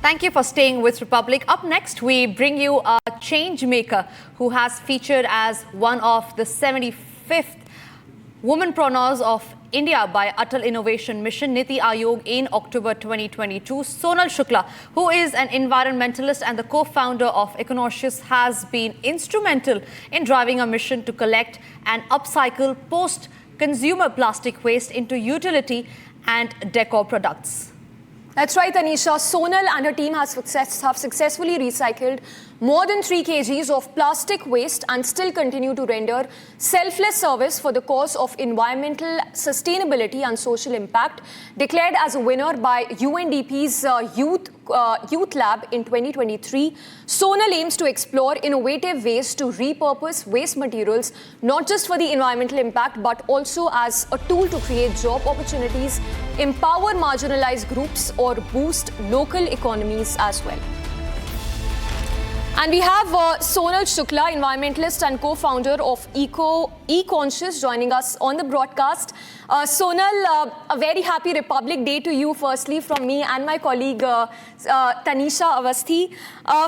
Thank you for staying with Republic. Up next, we bring you a change maker who has featured as one of the 75th womanpreneurs of India by Atal Innovation Mission Niti Aayog in October 2022. Sonal Shukla, who is an environmentalist and the co-founder of Econoscious, has been instrumental in driving a mission to collect and upcycle post-consumer plastic waste into utility and decor products. That's right, Anisha. Sonal and her team have successfully recycled more than 3 kgs of plastic waste and still continue to render selfless service for the cause of environmental sustainability and social impact. Declared as a winner by UNDP's Youth Lab in 2023, Sonal aims to explore innovative ways to repurpose waste materials, not just for the environmental impact, but also as a tool to create job opportunities, empower marginalized groups, or boost local economies as well. And we have Sonal Shukla, environmentalist and co-founder of Econoscious, joining us on the broadcast. Sonal, a very happy Republic Day to you, firstly, from me and my colleague Tanisha Awasthi.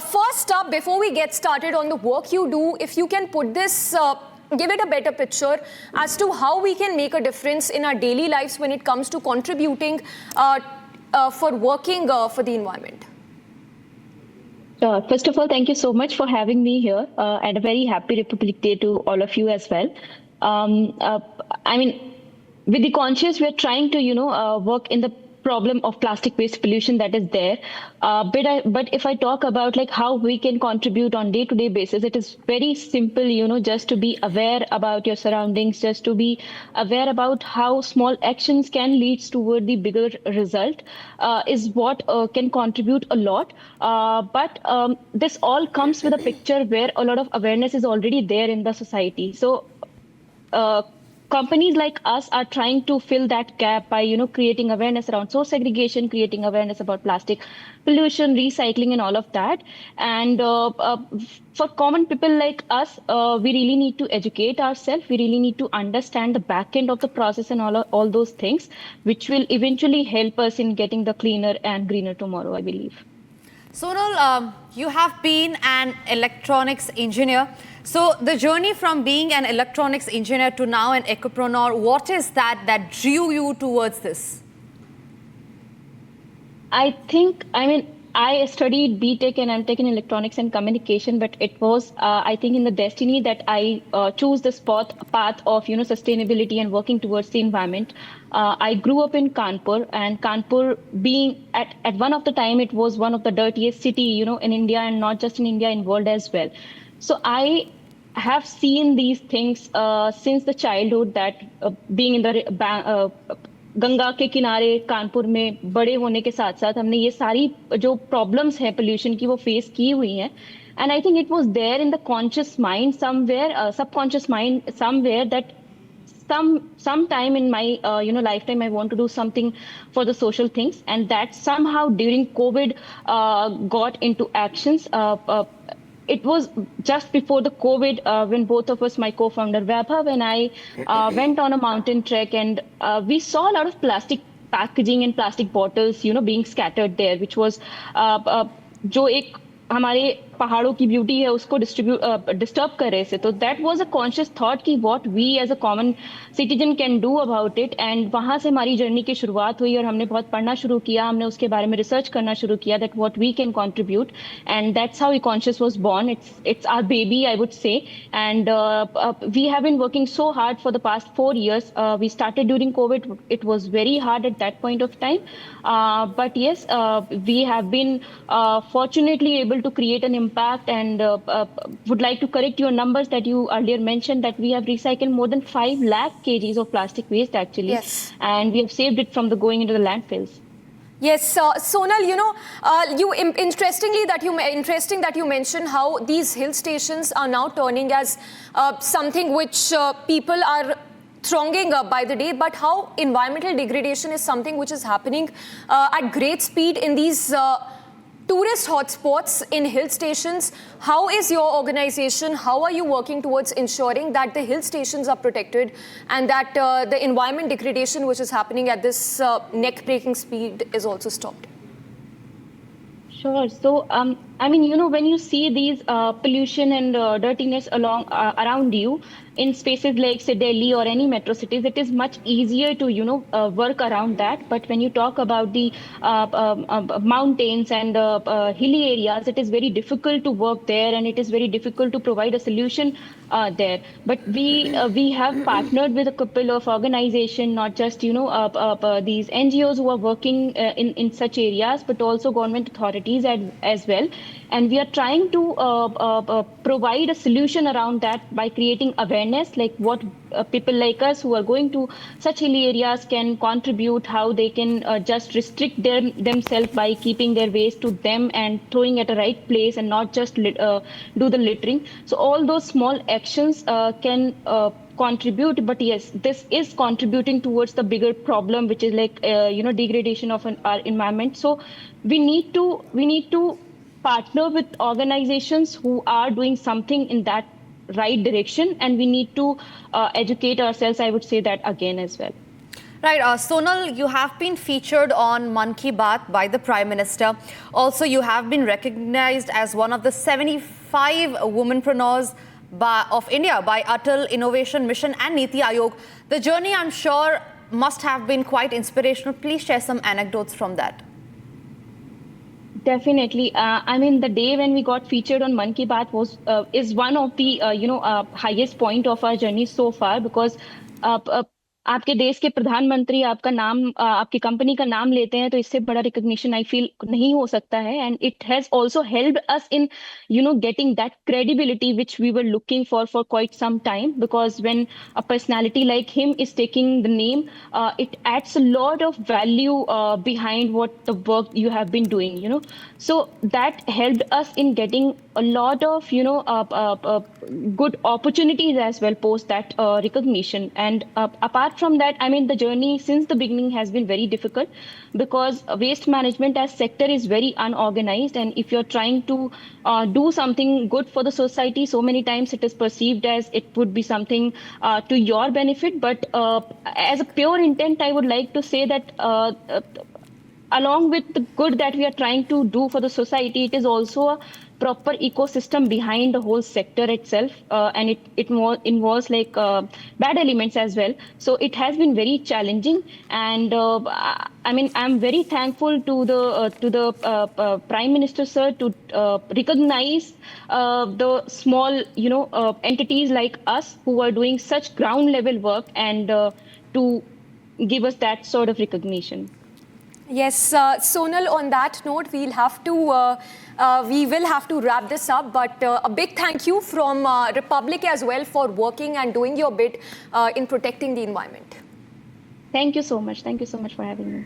First up, before we get started on the work you do, if you can put this, give it a better picture as to how we can make a difference in our daily lives when it comes to contributing for working for the environment. First of all, thank you so much for having me here, and a very happy Republic Day to all of you as well. I mean, with Econoscious, we're trying to, work in the problem of plastic waste pollution that is there. But if I talk about like how we can contribute on day-to-day basis, it is very simple, just to be aware about your surroundings, just to be aware about how small actions can lead toward the bigger result is what can contribute a lot. But this all comes with a picture where a lot of awareness is already there in the society. So companies like us are trying to fill that gap by, creating awareness around source segregation, creating awareness about plastic pollution, recycling, and all of that. And for common people like us, we really need to educate ourselves. We really need to understand the back end of the process and all those things, which will eventually help us in getting the cleaner and greener tomorrow, I believe. Sonal, you have been an electronics engineer. So the journey from being an electronics engineer to now an ecopreneur, what is that drew you towards this? I studied BTech and MTech in electronics and communication, but it was, I think, in the destiny that I choose this path of, sustainability and working towards the environment. I grew up in Kanpur, and Kanpur being at one of the time, it was one of the dirtiest city, in India, and not just in India, in world as well. So I have seen these things since the childhood, that being in the Ganga के किनारे कानपुर में बड़े होने के साथ साथ हमने ये सारी जो प्रॉब्लम्स हैं पोल्यूशन की वो फेस की हुई हैं. And I think it was there in the conscious mind somewhere, subconscious mind somewhere, that sometime in my lifetime I want to do something for the social things, and that somehow during COVID got into actions. It was just before the COVID when both of us, my co-founder Vaibhav and I, went on a mountain trek, and we saw a lot of plastic packaging and plastic bottles, being scattered there, which was जो एक हमारे पहाड़ों की beauty है उसको disturb कर रहे थे. तो that was a conscious thought कि what we as a common citizen can do about it. And वहां से हमारी जर्नी की शुरुआत हुई और हमने बहुत पढ़ना शुरू किया, हमने उसके बारे में रिसर्च करना शुरू किया, that what we can contribute. And that's how Econoscious was born. It's our baby, I would say. And we have been working so hard for the past 4 years. We started during COVID. It was very hard at that point of time. But yes, we have been fortunately able to create an impact, and would like to correct your numbers that you earlier mentioned, that we have recycled more than 5 lakh kgs of plastic waste actually. Yes. And we have saved it from the going into the landfills. Yes, Sonal, interesting that you mentioned how these hill stations are now turning as something which people are thronging by the day, but how environmental degradation is something which is happening at great speed in these tourist hotspots in hill stations. How is your organization, how are you working towards ensuring that the hill stations are protected and that the environment degradation which is happening at this neck-breaking speed is also stopped? Sure. So, I mean, when you see these pollution and dirtiness along around you in spaces like, say, Delhi or any metro cities, it is much easier to, work around that. But when you talk about the mountains and hilly areas, it is very difficult to work there, and it is very difficult to provide a solution there. But we have partnered with a couple of organizations, not just these NGOs who are working in such areas, but also government authorities as well. And we are trying to provide a solution around that by creating awareness, like what people like us who are going to such hilly areas can contribute, how they can just restrict themselves by keeping their waste to them and throwing at a right place and not just do the littering. So all those small actions can contribute, but yes, this is contributing towards the bigger problem, which is like degradation of our environment. So we need to partner with organizations who are doing something in that right direction, and we need to educate ourselves. I would say that again as well. Right, Sonal, you have been featured on Mann Ki Baat by the Prime Minister. Also, you have been recognized as one of the 75 womanpreneurs of India by Atal Innovation Mission and Niti Aayog. The journey, I'm sure, must have been quite inspirational. Please share some anecdotes from that. Definitely. I mean, the day when we got featured on Mann Ki Baat is one of the highest point of our journey so far, because आपके देश के प्रधानमंत्री आपका नाम आपकी company का नाम लेते हैं, तो इससे बड़ा रिकॉग्निशन आई फील नहीं हो सकता है. And it has also helped us in getting that credibility which we were looking for quite some time, because when a personality like him is taking the name, it adds a lot of value behind what the work you have been doing. So that helped us in getting a lot of good opportunities as well post that recognition. And apart from that, I mean, the journey since the beginning has been very difficult, because waste management as sector is very unorganized, and if you're trying to do something good for the society, so many times it is perceived as it would be something to your benefit. But as a pure intent, I would like to say that along with the good that we are trying to do for the society, it is also a proper ecosystem behind the whole sector itself, and it involves like bad elements as well. So it has been very challenging, and I mean, I'm very thankful to the Prime Minister sir to recognize the small entities like us who are doing such ground level work, and to give us that sort of recognition. Yes, Sonal, on that note, we will have to wrap this up, but a big thank you from Republic as well for working and doing your bit in protecting the environment. Thank you so much. Thank you so much for having me.